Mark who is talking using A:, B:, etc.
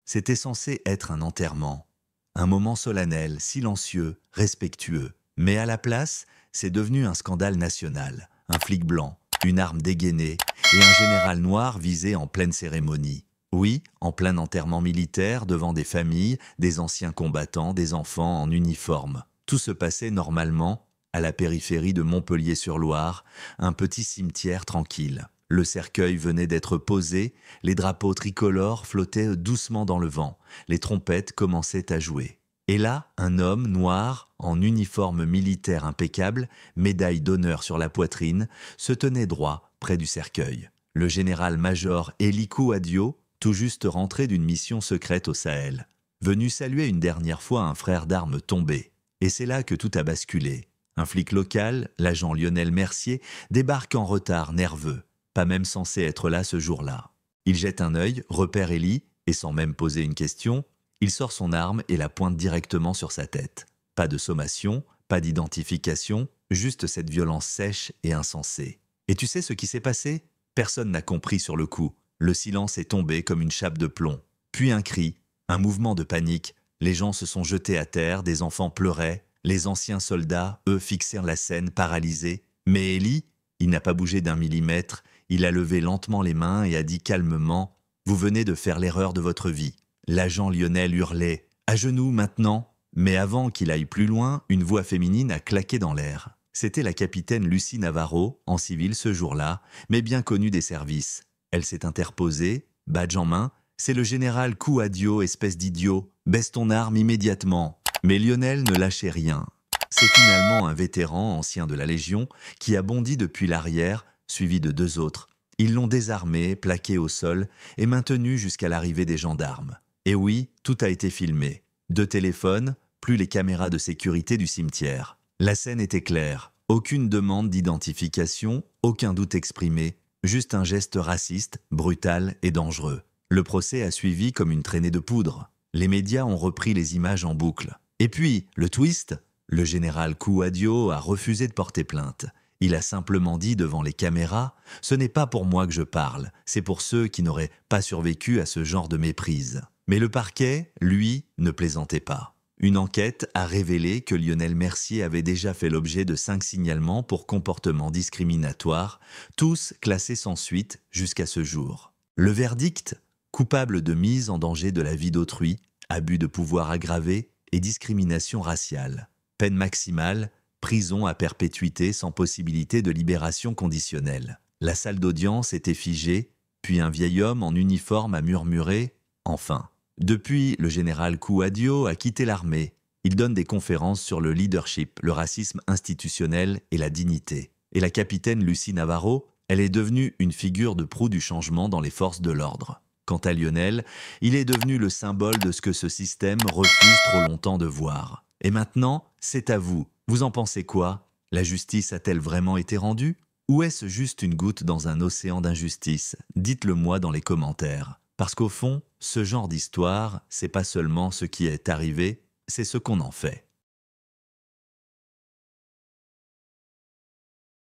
A: C'était censé être un enterrement, un moment solennel, silencieux, respectueux. Mais à la place, c'est devenu un scandale national. Un flic blanc, une arme dégainée et un général noir visé en pleine cérémonie. Oui, en plein enterrement militaire, devant des familles, des anciens combattants, des enfants en uniforme. Tout se passait normalement à la périphérie de Montpellier-sur-Loire, un petit cimetière tranquille. Le cercueil venait d'être posé, les drapeaux tricolores flottaient doucement dans le vent, les trompettes commençaient à jouer. Et là, un homme noir, en uniforme militaire impeccable, médaille d'honneur sur la poitrine, se tenait droit près du cercueil. Le général-major Elikou Adio, tout juste rentré d'une mission secrète au Sahel, venu saluer une dernière fois un frère d'armes tombé. Et c'est là que tout a basculé. Un flic local, l'agent Lionel Mercier, débarque en retard, nerveux, pas même censé être là ce jour-là. Il jette un œil, repère Élie, et sans même poser une question, il sort son arme et la pointe directement sur sa tête. Pas de sommation, pas d'identification, juste cette violence sèche et insensée. Et tu sais ce qui s'est passé? Personne n'a compris sur le coup. Le silence est tombé comme une chape de plomb. Puis un cri, un mouvement de panique. Les gens se sont jetés à terre, des enfants pleuraient. Les anciens soldats, eux, fixèrent la scène, paralysés. Mais Élie, il n'a pas bougé d'un millimètre. Il a levé lentement les mains et a dit calmement « Vous venez de faire l'erreur de votre vie ». L'agent Lionel hurlait « À genoux maintenant !» Mais avant qu'il aille plus loin, une voix féminine a claqué dans l'air. C'était la capitaine Lucie Navarro, en civil ce jour-là, mais bien connue des services. Elle s'est interposée, badge en main. « C'est le général Kouadio, espèce d'idiot. Baisse ton arme immédiatement. » Mais Lionel ne lâchait rien. C'est finalement un vétéran ancien de la Légion qui a bondi depuis l'arrière, suivi de 2 autres. Ils l'ont désarmé, plaqué au sol et maintenu jusqu'à l'arrivée des gendarmes. Et oui, tout a été filmé. 2 téléphones, plus les caméras de sécurité du cimetière. La scène était claire. Aucune demande d'identification, aucun doute exprimé, juste un geste raciste, brutal et dangereux. Le procès a suivi comme une traînée de poudre. Les médias ont repris les images en boucle. Et puis, le twist, le général Kouadio a refusé de porter plainte. Il a simplement dit devant les caméras « Ce n'est pas pour moi que je parle, c'est pour ceux qui n'auraient pas survécu à ce genre de méprise ». Mais le parquet, lui, ne plaisantait pas. Une enquête a révélé que Lionel Mercier avait déjà fait l'objet de 5 signalements pour comportement discriminatoire, tous classés sans suite jusqu'à ce jour. Le verdict, coupable de mise en danger de la vie d'autrui, abus de pouvoir aggravé et discrimination raciale. Peine maximale, prison à perpétuité sans possibilité de libération conditionnelle. La salle d'audience était figée, puis un vieil homme en uniforme a murmuré « Enfin ». Depuis, le général Kouadio a quitté l'armée. Il donne des conférences sur le leadership, le racisme institutionnel et la dignité. Et la capitaine Lucie Navarro, elle est devenue une figure de proue du changement dans les forces de l'ordre. Quant à Lionel, il est devenu le symbole de ce que ce système refuse trop longtemps de voir. Et maintenant, c'est à vous. Vous en pensez quoi? La justice a-t-elle vraiment été rendue? Ou est-ce juste une goutte dans un océan d'injustice? Dites-le moi dans les commentaires. Parce qu'au fond, ce genre d'histoire, c'est pas seulement ce qui est arrivé, c'est ce qu'on en fait.